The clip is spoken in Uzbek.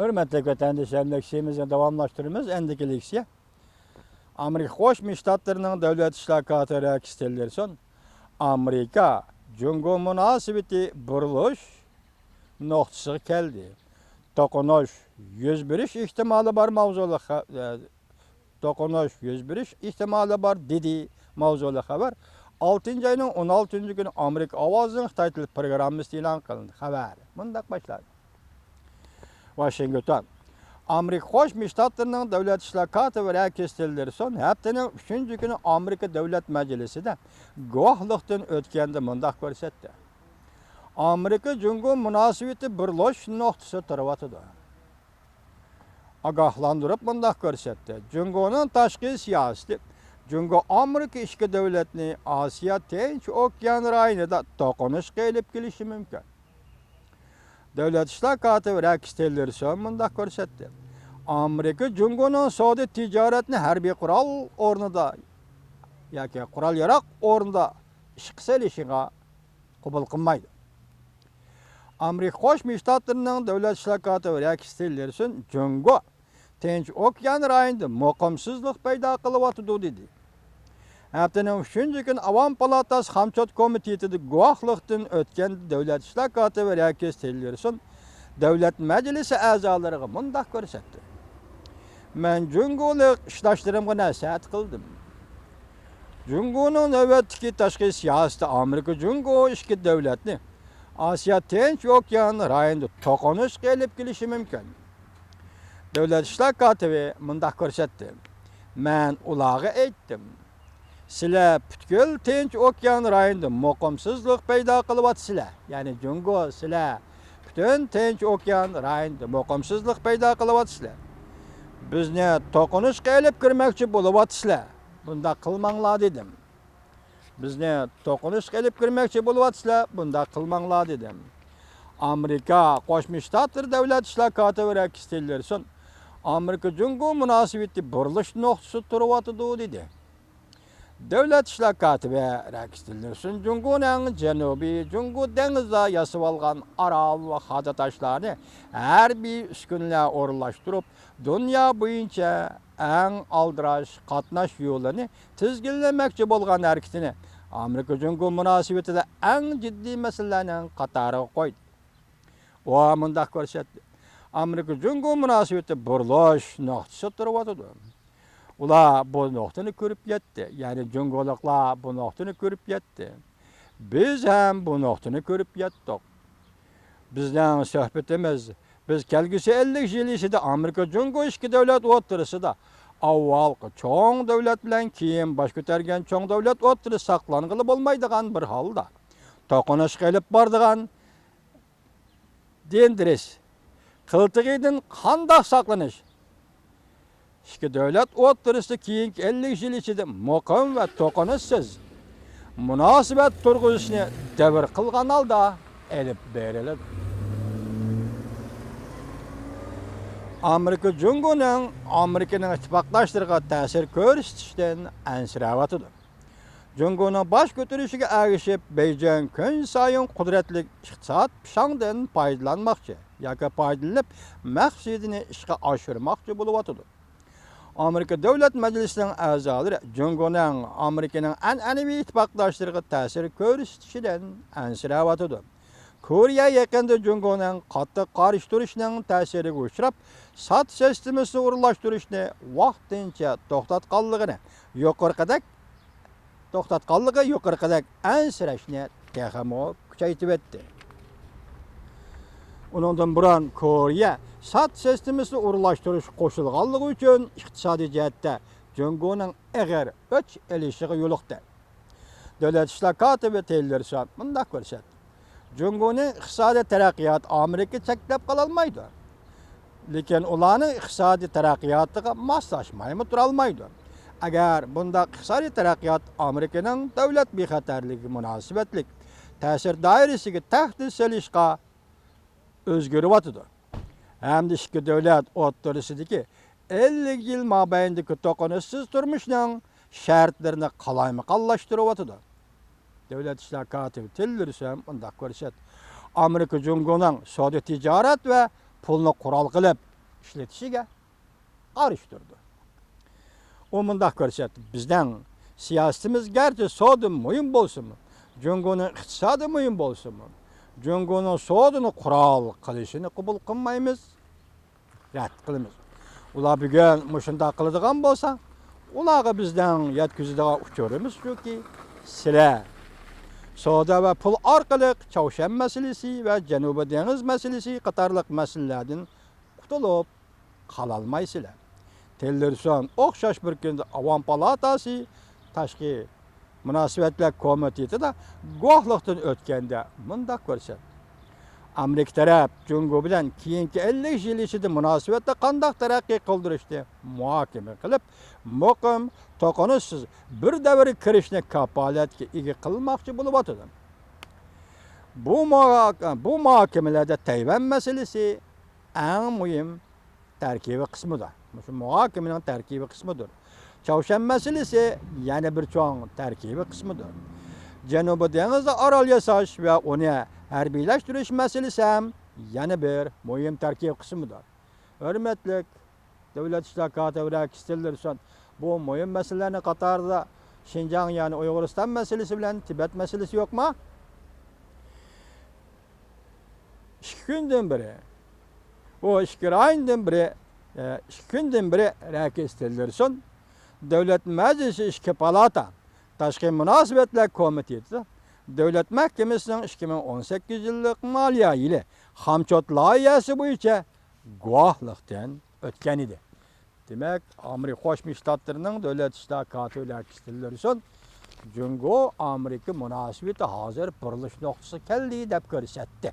Hürmetli vatandaşlarımız şeyimizi davamlaştırırız. Endiki leksiya. Amerika Qo'shma Shtatlarining davlat islohoti rakistelleri son Amerika Jungo munosabati burilish nuqtasiga keldi. To'qinish yuz berish ehtimoli bor mavzular to'qinish yuz berish ehtimoli bor dedi mavzular xabar. 6 ayning 16 kuni Amerika ovozining Xitoy tili programmasi e'lon qilindi. Xabar bundaq boshladi. Washington Amerika Qo'shma Shtatlarining davlat islohoti va rakistelleri son haftaning 3 kuni Amerika Davlat Majlisida guvohlikdan o'tganda mundaq ko'rsatdi. Amerika Jungo munosabati burilish nuqtasi turibdi. Ogohlantirib mundaq ko'rsatdi. Jungoning tashqi siyosati Jungo Amerika ikki davlatni Osiyo Tinch okean rayonida to'qinish qilib kelishi mumkin. Davlat islohoti va rakistelleri son mundaq ko'rsatdi. Amerika Jungoning savdo tijoratni harbiy qurol o'rnida yoki qurol yaroq o'rnida ish qilishiga qabul qilmaydi. Amerika Qo'shma Shtatlarining davlat islohoti va rakistelleri son Jungo Tinch okean rayonida muqimsizlik paydo qilyapti dedi. Haftaning 3 kuni Avom palatasi Hamchot komitetida guvohlikdan o'tgan davlat islohoti va rakistelleri son davlat majlisi a'zolariga mundaq ko'rsatdi. Men Jungolik ishdoshlarimga nasihat qildim. Jungoning navbatdagi tashqi siyosati Amerika Jungo ikki davlatni Osiyo Tinch okean rayonida to'qinish qilib kelishi mumkin. Davlat islohoti mundaq ko'rsatdi. Men ularga aytdim. Sizlar butkul Tinch okean rayonida muqimsizlik paydo qilyapsizlar. Ya'ni Jungo sizlar butun Tinch okean rayonida muqimsizlik paydo qilyapsizlar. Bizni to'qinish qilib kirmoqchi bo'lyapsizlar. Bunda qilmanglar dedim. Bizni to'qinish qilib kirmoqchi bo'lyapsizlar. Bunda qilmanglar dedim. Amerika Qo'shma Shtatlar davlat islohoti va rakistelleri son Amerika Jungo munosabati burilish nuqtasi turibdi dedi. Davlat islohoti va rakistelleri son Jungoning janubiy Jungo dengizida yasab olgan orol va hada tashlarni harbiy uskunlar o'rnashtirib, dunyo bo'yicha eng aldirash qatnash yo'lini tizginlamoqchi bo'lgan harakatini Amerika Jungo munosabatida eng jiddiy masalalarning qatoriga qo'ydi. Va mundaq ko'rsatdi. Amerika Jungo munosabati burilish nuqtasi turibdi. Ular bu nuqtani ko'rib yetdi. Ya'ni Jungoliklar bu nuqtani ko'rib yetdi. Biz ham bu nuqtani ko'rib yetdik. Bizning suhbatimiz biz kelgusi 50 yil ichida Amerika Jungo ikki davlat o'rtasida avvalgi cho'ng davlat bilan keyin bosh ko'targan cho'ng davlat o'rtasida saqlanғылы bo'lmaydigan bir holda to'qinish qilib bordigan dendirish qiltig'idan qanday saqlanish ikki davlat o'rtasida keyingi 50 yil ichida muqim va to'qinishsiz munosabat turg'izishni davr qilgan holda elib beriladi. Amerika Jungoning Amerikaning ittifoqdoshlariga ta'sir ko'rsatishdan ansirayotdi. Jungoning bosh ko'tarishiga ergishib, Beijing kun sayin qudratli iqtisod pishongdan foydalanmoqchi yoki foydalanib maqsadini ishga oshirmoqchi bo'lyapti. Amerika Davlat Majlisining a'zolari Jungoning Amerikaning an'anaviy ittifoqdoshlariga ta'sir ko'rsatishidan ansirayotdi. Koreya yaqinda Jungoning qattiq qarshi turishining ta'siriga uchrab, sot sistemasini o'rnashtirishni vaqtincha to'xtatganligini, yuqorqidek ansirashni texmo kuchaytirib etdi. Undan burun Koreya sot sistemasini o'rnashtirish qo'shilganligi uchun iqtisodiy jihatda Jungoning ig'ir o'ch elishiga yo'liqdi. Davlat islohoti va tellersa bundaq ko'rsatdi. Jungoning iqtisodiy taraqqiyoti Amerika cheklab qola olmaydi. Lekin ularning iqtisodiy taraqqiyotiga moslashmay tura olmaydi. Agar bunda iqtisodiy taraqqiyot Amerikaning davlat bexatarligi munosabatlik ta'sir doirasiga tahdid solishga o'zgaryapti. Hamda ikki davlat o'rtasidagi 50 yil mobaynidagi to'qinishsiz turmushning shartlarini qalaymiqonlashtiryapti. Davlat islohoti tillersa bundaq ko'rsatdi. Amerika Jungoning savdo tijorat va pulni qurol qilib ishletishiga qarshi turdi. U mundaq ko'rsatdi: bizning siyosatimiz garchi savdo muhim bo'lsin-mi, Jungoning iqtisodi muhim bo'lsin-mi, Jungoning savdoni qurol qilishini qabul qilmaymiz, rad qilamiz. Ular bugun mushundaq qiladigan bo'lsa, ularga bizdan yetkazadigan uchurimiz shuki, sizlar savdo va pul orqali Chavshan masalasi va Janubiy dengiz masalasi qatorliq masalalardan qutulib qololmaysizlar. Tillerson o'xshash bir kunda Avam palatasi tashqi munosabatlar komitetida guvohlikdan o'tganda mundaq ko'rsatdi: Amerika taraf Jungo bilan keyingi 50 yil ichida munosabatda qanday taraqqiy qildirishni muhokama qilib, muqim, to'qinishsiz bir davr kirishni kafolatga ega qilmoqchi bo'lib o'tadi. Bu muhokamalarda Tayvan masalasi eng muhim tarkibiy qismidir. Shu muhokamaning tarkibiy qismidir. Chavshan masalasi yana bir cho'ng tarkibiy qismidir. Janubiy dengizda orol yasash va uni harbiylashtirish masalasi ham yana bir muhim tarkibiy qismidir. Hurmatli davlat ishtirokati vakillari, bu muhim masalalarning qatorida Xinjiang, ya'ni Uyg'uriston masalasi bilan Tibet masalasi yo'qmi? 2 kundan beri, o 2 kundan beri Rakis Tillerson Davlat Majlisi ishki palata Tashqi munosabatlar komiteti Davlat Mahkamasining 2018 yillik moliya yili hamchot loyihasi bo'yicha guvohlikdan o'tgan edi. Demak, Amerika Qo'shma Shtatlarining davlat ishtirokati vakillari Jungo Amerika munosabati hozir burilish nuqtasi keldi deb ko'rsatdi.